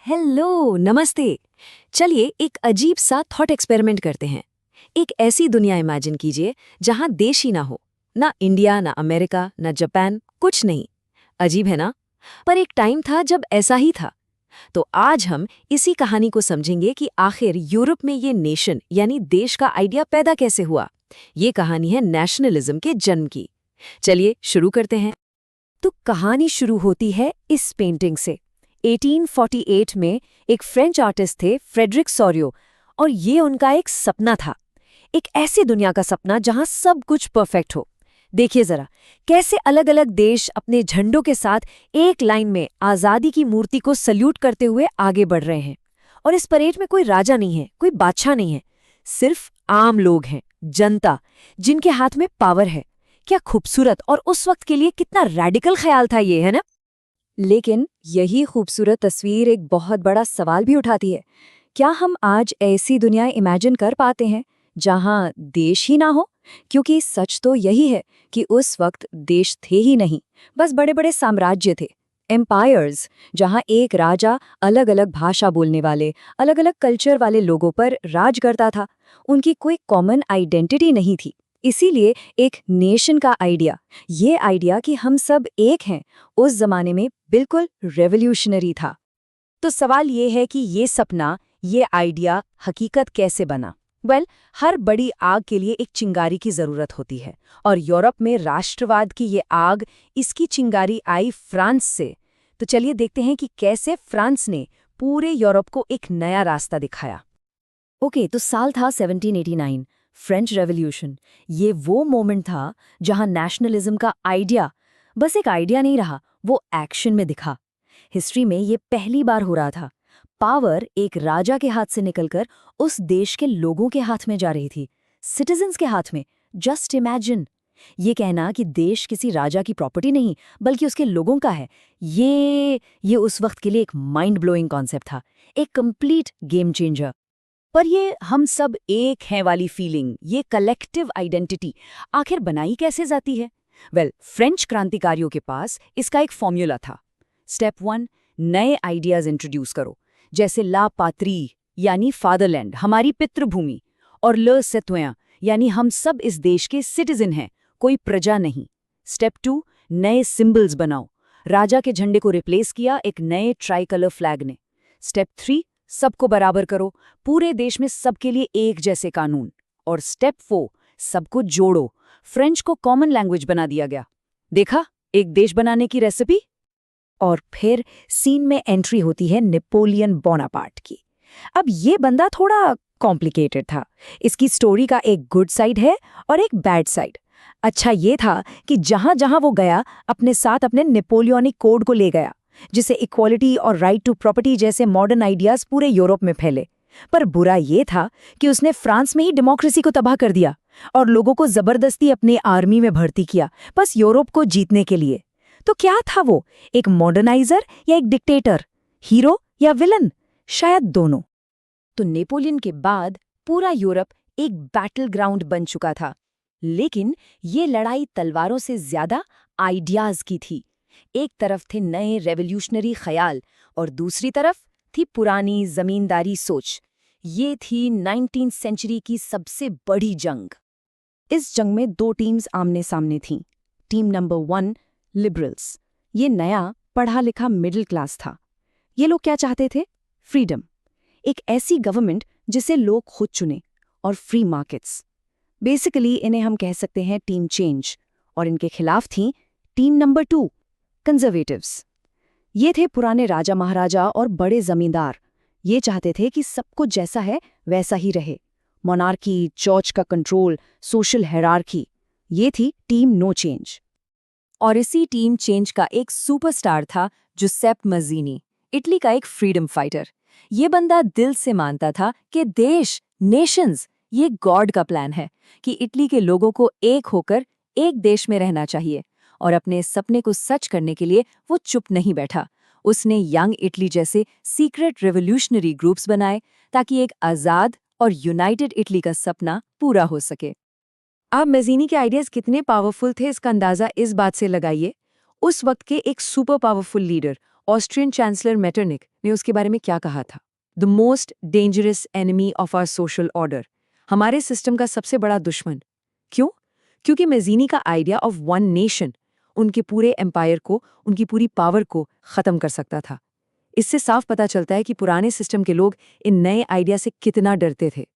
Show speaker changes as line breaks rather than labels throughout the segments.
Hello, नमस्ते। चलिए एक अजीब सा थॉट एक्सपेरिमेंट करते हैं। एक ऐसी दुनिया इमेजिन कीजिए जहां देश ही ना हो, ना इंडिया, ना अमेरिका, ना जापान, कुछ नहीं। अजीब है ना? पर एक टाइम था जब ऐसा ही था। तो आज हम इसी कहानी को समझेंगे कि आखिर यूरोप में ये नेशन यानी देश का आइडिया पैदा कैसे हुआ। ये कहानी है नेशनलिज्म के जन्म की। चलिए शुरू करते हैं। तो कहानी शुरू होती है इस पेंटिंग से। 1848 में एक फ्रेंच आर्टिस्ट थे फ्रेडरिक सोरियो, और ये उनका एक सपना था। एक ऐसी दुनिया का सपना जहां सब कुछ परफेक्ट हो। देखिए जरा, कैसे अलग अलग देश अपने झंडों के साथ एक लाइन में आज़ादी की मूर्ति को सल्यूट करते हुए आगे बढ़ रहे हैं। और इस परेड में कोई राजा नहीं है, कोई बादशाह नहीं है, सिर्फ आम लोग हैं, जनता, जिनके हाथ में पावर है। क्या खूबसूरत और उस वक्त के लिए कितना रैडिकल ख्याल था ये, है ना? लेकिन यही खूबसूरत तस्वीर एक बहुत बड़ा सवाल भी उठाती है। क्या हम आज ऐसी दुनिया इमेजिन कर पाते हैं जहां देश ही ना हो? क्योंकि सच तो यही है कि उस वक्त देश थे ही नहीं, बस बड़े बड़े साम्राज्य थे, एम्पायर्स, जहां एक राजा अलग अलग भाषा बोलने वाले, अलग अलग कल्चर वाले लोगों पर राज करता था। उनकी कोई कॉमन आइडेंटिटी नहीं थी। इसीलिए एक नेशन का आइडिया, ये आइडिया कि हम सब एक हैं, उस जमाने में बिल्कुल रेवोल्यूशनरी था। तो सवाल ये है कि ये सपना, ये आइडिया हकीकत कैसे बना? हर बड़ी आग के लिए एक चिंगारी की जरूरत होती है, और यूरोप में राष्ट्रवाद की ये आग, इसकी चिंगारी आई फ्रांस से। तो चलिए देखते हैं कि कैसे फ्रांस ने पूरे यूरोप को एक नया रास्ता दिखाया। ओके, तो साल था 1789, फ्रेंच रेवोल्यूशन। ये वो मोमेंट था जहां नेशनलिज्म का आइडिया बस एक आइडिया नहीं रहा, वो एक्शन में दिखा। हिस्ट्री में ये पहली बार हो रहा था। पावर एक राजा के हाथ से निकलकर उस देश के लोगों के हाथ में जा रही थी, सिटीजन्स के हाथ में। जस्ट इमेजिन, ये कहना कि देश किसी राजा की प्रॉपर्टी नहीं बल्कि उसके लोगों का है, ये उस वक्त के लिए एक माइंड ब्लोइंग कॉन्सेप्ट था, एक कंप्लीट गेम चेंजर। पर ये हम सब एक हैं वाली फीलिंग, ये कलेक्टिव आइडेंटिटी आखिर बनाई कैसे जाती है? फ्रेंच क्रांतिकारियों के पास इसका एक फॉर्मूला था। स्टेप 1, नए आइडियाज इंट्रोड्यूस करो, जैसे ला पात्री यानी फादरलैंड, हमारी पितृभूमि, और ल सेतोया यानी हम सब इस देश के सिटीजन हैं, कोई प्रजा नहीं। स्टेप 2, नए सिंबल्स बनाओ, राजा के झंडे को रिप्लेस किया एक नए ट्राई कलर फ्लैग ने। स्टेप 3, सबको बराबर करो, पूरे देश में सबके लिए एक जैसे कानून। और स्टेप 4, सबको जोड़ो, फ्रेंच को कॉमन लैंग्वेज बना दिया गया। देखा, एक देश बनाने की रेसिपी। और फिर सीन में एंट्री होती है नेपोलियन बोनापार्ट की। अब ये बंदा थोड़ा कॉम्प्लिकेटेड था। इसकी स्टोरी का एक गुड साइड है और एक बैड साइड। अच्छा ये था कि जहां जहां वो गया, अपने साथ अपने नेपोलियनिक कोड को ले गया, जिसे इक्वालिटी और राइट टू प्रॉपर्टी जैसे मॉडर्न आइडियाज पूरे यूरोप में फैले। पर बुरा ये था कि उसने फ्रांस में ही डेमोक्रेसी को तबाह कर दिया और लोगों को जबरदस्ती अपने आर्मी में भर्ती किया, बस यूरोप को जीतने के लिए। तो क्या था वो, एक मॉडर्नाइजर या एक डिक्टेटर, हीरो या विलन? शायद दोनों। तो नेपोलियन के बाद पूरा यूरोप एक बैटल ग्राउंड बन चुका था। लेकिन ये लड़ाई तलवारों से ज्यादा आइडियाज की थी। एक तरफ थे नए रेवोल्यूशनरी ख्याल और दूसरी तरफ थी पुरानी जमींदारी सोच। ये थी 19वीं सेंचुरी की सबसे बड़ी जंग। इस जंग में दो टीम्स आमने सामने थीं। Team number 1, liberals. ये नया पढ़ा लिखा मिडिल क्लास था। ये लोग क्या चाहते थे? फ्रीडम, एक ऐसी गवर्नमेंट जिसे लोग खुद चुने, और फ्री मार्केट्स। बेसिकली इन्हें हम कह सकते हैं टीम चेंज। और इनके खिलाफ थी टीम नंबर 2, कंजर्वेटिव्स। ये थे पुराने राजा महाराजा और बड़े जमींदार। ये चाहते थे कि सब कुछ जैसा है वैसा ही रहे, मोनार्की, चर्च का कंट्रोल, सोशल हायरार्की। ये थी टीम नो चेंज। और इसी टीम चेंज का एक सुपरस्टार था जुसेप मज़ीनी, इटली का एक फ्रीडम फाइटर। ये बंदा दिल से मानता था कि देश, नेशंस, ये गॉड का प्लान है, कि इटली के लोगों को एक होकर एक देश में रहना चाहिए। और अपने सपने को सच करने के लिए वो चुप नहीं बैठा। उसने यंग इटली जैसे सीक्रेट रेवोल्यूशनरी ग्रुप्स बनाए, ताकि एक आज़ाद और यूनाइटेड इटली का सपना पूरा हो सके। अब मज़ीनी के आइडियाज़ कितने पावरफुल थे इसका अंदाज़ा इस बात से लगाइए। उस वक्त के एक super powerful leader Austrian chancellor Metternich ने उसके बारे में क्या कहा था? The most dangerous enemy of our social order, हमारे सिस्टम का सबसे बड़ा दुश्मन। क्यों? क्योंकि मैज़ीनी का आइडिया ऑफ वन नेशन उनके पूरे एम्पायर को, उनकी पूरी पावर को खत्म कर सकता था। इससे साफ पता चलता है कि पुराने सिस्टम के लोग इन नए आइडिया से कितना डरते थे।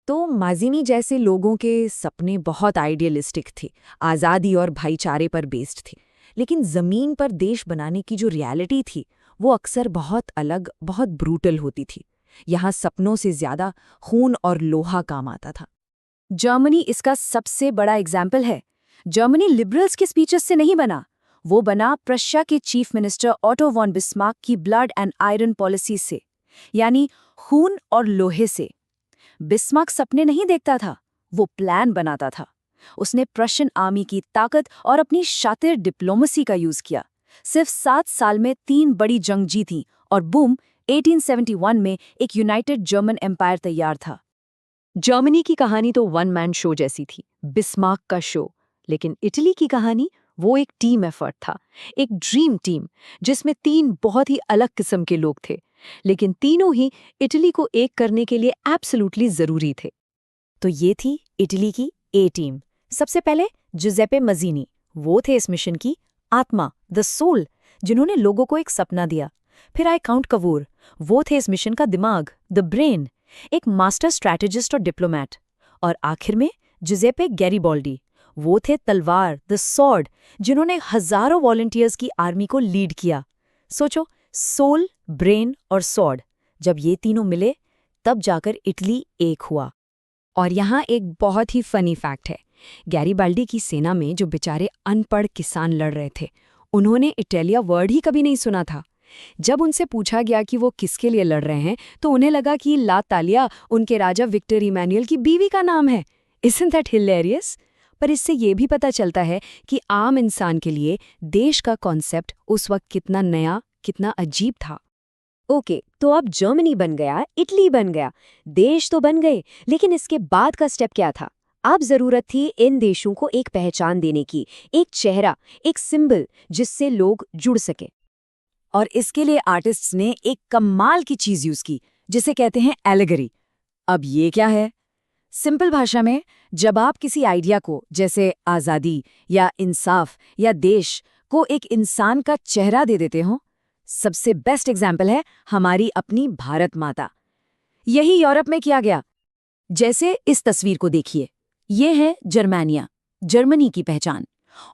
तो माज़ीनी जैसे लोगों के सपने बहुत आइडियलिस्टिक थे, आज़ादी और भाईचारे पर बेस्ड थे, लेकिन ज़मीन पर देश बनाने की जो रियलिटी थी वो अक्सर बहुत अलग, बहुत ब्रूटल होती थी। यहाँ सपनों से ज़्यादा खून और लोहा काम आता था। जर्मनी इसका सबसे बड़ा एग्जाम्पल है। जर्मनी लिबरल्स के स्पीचेस से नहीं बना, वो बना प्रशिया के chief minister Otto von Bismarck की ब्लड एंड आयरन पॉलिसी से, यानी खून और लोहे से। बिस्मार्क सपने नहीं देखता था, वो प्लान बनाता था। उसने प्रशियन आर्मी की ताकत और अपनी शातिर डिप्लोमेसी का यूज किया। सिर्फ 7 साल में 3 बड़ी जंग जीती और बूम, 1871 में एक यूनाइटेड जर्मन एम्पायर तैयार था। जर्मनी की कहानी तो वन मैन शो जैसी थी, बिस्मार्क का शो। लेकिन इटली की कहानी वो एक टीम एफर्ट था, एक ड्रीम टीम जिसमें 3 बहुत ही अलग किस्म के लोग थे, लेकिन तीनों ही इटली को एक करने के लिए एब्सोल्युटली जरूरी थे। तो ये थी इटली की ए टीम। सबसे पहले जुज़ेप्पे मज़ीनी, वो थे इस मिशन की आत्मा, द सोल, जिन्होंने लोगों को एक सपना दिया। फिर आए काउंट कवूर, वो थे इस मिशन का दिमाग, द ब्रेन, एक मास्टर स्ट्रैटेजिस्ट और डिप्लोमैट। और आखिर में जुज़ेप्पे गैरिबाल्डी, वो थे तलवार, द सॉर्ड, जिन्होंने हजारों वॉलंटियर्स की आर्मी को लीड किया। सोचो, सोल, ब्रेन और सॉर्ड, जब ये तीनों मिले तब जाकर इटली एक हुआ। और यहाँ एक बहुत ही फनी फैक्ट है, गैरिबाल्डी की सेना में जो बेचारे अनपढ़ किसान लड़ रहे थे, उन्होंने इटालिया वर्ड ही कभी नहीं सुना था। जब उनसे पूछा गया कि वो किसके लिए लड़ रहे हैं, तो उन्हें लगा कि ला तालिया उनके राजा विक्टर इमैनुअल की बीवी का नाम है। Isn't that hilarious? पर इससे ये भी पता चलता है कि आम इंसान के लिए देश का कॉन्सेप्ट उस वक्त कितना नया, कितना अजीब था। ओके, तो अब जर्मनी बन गया, इटली बन गया, देश तो बन गए, लेकिन इसके बाद का स्टेप क्या था? अब जरूरत थी इन देशों को एक पहचान देने की, एक चेहरा, एक सिंबल जिससे लोग जुड़ सके। और इसके लिए आर्टिस्ट्स ने एक कमाल की चीज यूज की, जिसे कहते हैं एलेगरी। अब ये क्या है? सिंपल भाषा में, जब आप किसी आइडिया को, जैसे आज़ादी या इंसाफ या देश को, एक इंसान का चेहरा दे देते हो। सबसे बेस्ट एग्जाम्पल है हमारी अपनी भारत माता। यही यूरोप में किया गया। जैसे इस तस्वीर को देखिए, ये है जर्मनिया, जर्मनी की पहचान,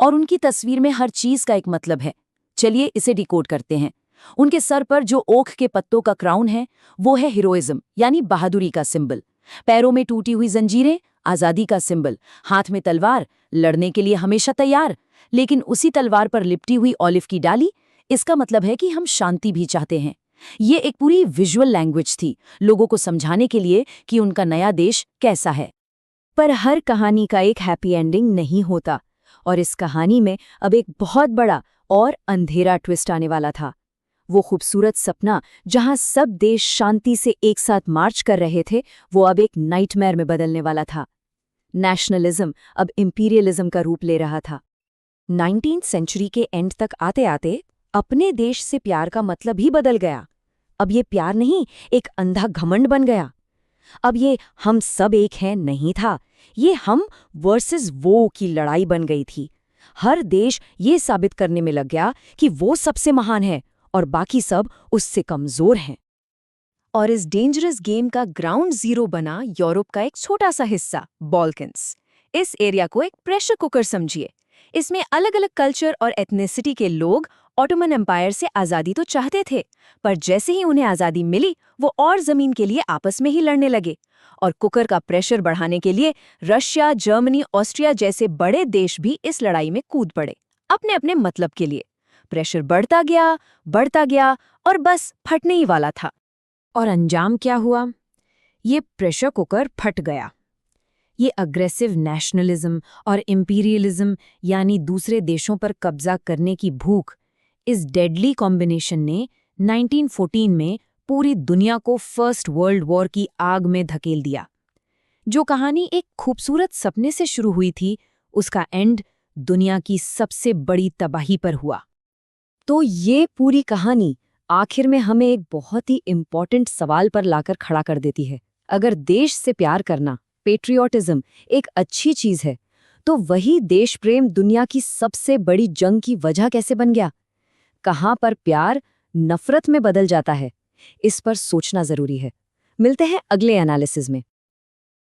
और उनकी तस्वीर में हर चीज का एक मतलब है। चलिए इसे डिकोड करते हैं। उनके सर पर जो ओक के पत्तों का क्राउन है, वो है हीरोइज्म, यानी बहादुरी का सिंबल। पैरों में टूटी हुई जंजीरें, आजादी का सिंबल। हाथ में तलवार, लड़ने के लिए हमेशा तैयार। लेकिन उसी तलवार पर लिपटी हुई ऑलिव की डाली, इसका मतलब है कि हम शांति भी चाहते हैं। ये एक पूरी विजुअल लैंग्वेज थी, लोगों को समझाने के लिए कि उनका नया देश कैसा है। पर हर कहानी का एक हैप्पी एंडिंग नहीं होता, और इस कहानी में अब एक बहुत बड़ा और अंधेरा ट्विस्ट आने वाला था। वो खूबसूरत सपना जहां सब देश शांति से एक साथ मार्च कर रहे थे, वो अब एक नाइटमेयर में बदलने वाला था। नेशनलिज्म अब इंपीरियलिज्म का रूप ले रहा था। 19वीं सेंचुरी के एंड तक आते आते अपने देश से प्यार का मतलब ही बदल गया। अब ये प्यार नहीं, एक अंधा घमंड बन गया। अब ये हम सब एक हैं नहीं था, ये हम वर्सेस वो की लड़ाई बन गई थी। हर देश ये साबित करने में लग गया कि वो सबसे महान है और बाकी सब उससे कमजोर हैं। और इस डेंजरस गेम का ग्राउंड जीरो बना यूरोप का एक छोटा सा हिस्सा, बाल्कन्स। इस एरिया को एक प्रेशर कुकर समझिए। इसमें अलग अलग कल्चर और एथनिसिटी के लोग ऑटोमन एम्पायर से आज़ादी तो चाहते थे, पर जैसे ही उन्हें आज़ादी मिली, वो और ज़मीन के लिए आपस में ही लड़ने लगे। और कुकर का प्रेशर बढ़ाने के लिए रशिया, जर्मनी, ऑस्ट्रिया जैसे बड़े देश भी इस लड़ाई में कूद पड़े, अपने अपने मतलब के लिए। प्रेशर बढ़ता गया और बस फटने ही वाला था। और अंजाम क्या हुआ? ये प्रेशर कुकर फट गया। ये अग्रेसिव नेशनलिज्म और इंपीरियलिज्म, यानी दूसरे देशों पर कब्जा करने की भूख, इस डेडली कॉम्बिनेशन ने 1914 में पूरी दुनिया को फर्स्ट वर्ल्ड वॉर की आग में धकेल दिया। जो कहानी एक खूबसूरत सपने से शुरू हुई थी, उसका एंड दुनिया की सबसे बड़ी तबाही पर हुआ। तो ये पूरी कहानी आखिर में हमें एक बहुत ही इम्पोर्टेंट सवाल पर लाकर खड़ा कर देती है। अगर देश से प्यार करना, पेट्रियोटिज्म, एक अच्छी चीज है, तो वही देश प्रेम दुनिया की सबसे बड़ी जंग की वजह कैसे बन गया? कहाँ पर प्यार नफरत में बदल जाता है? इस पर सोचना जरूरी है। मिलते हैं अगले एनालिसिस में।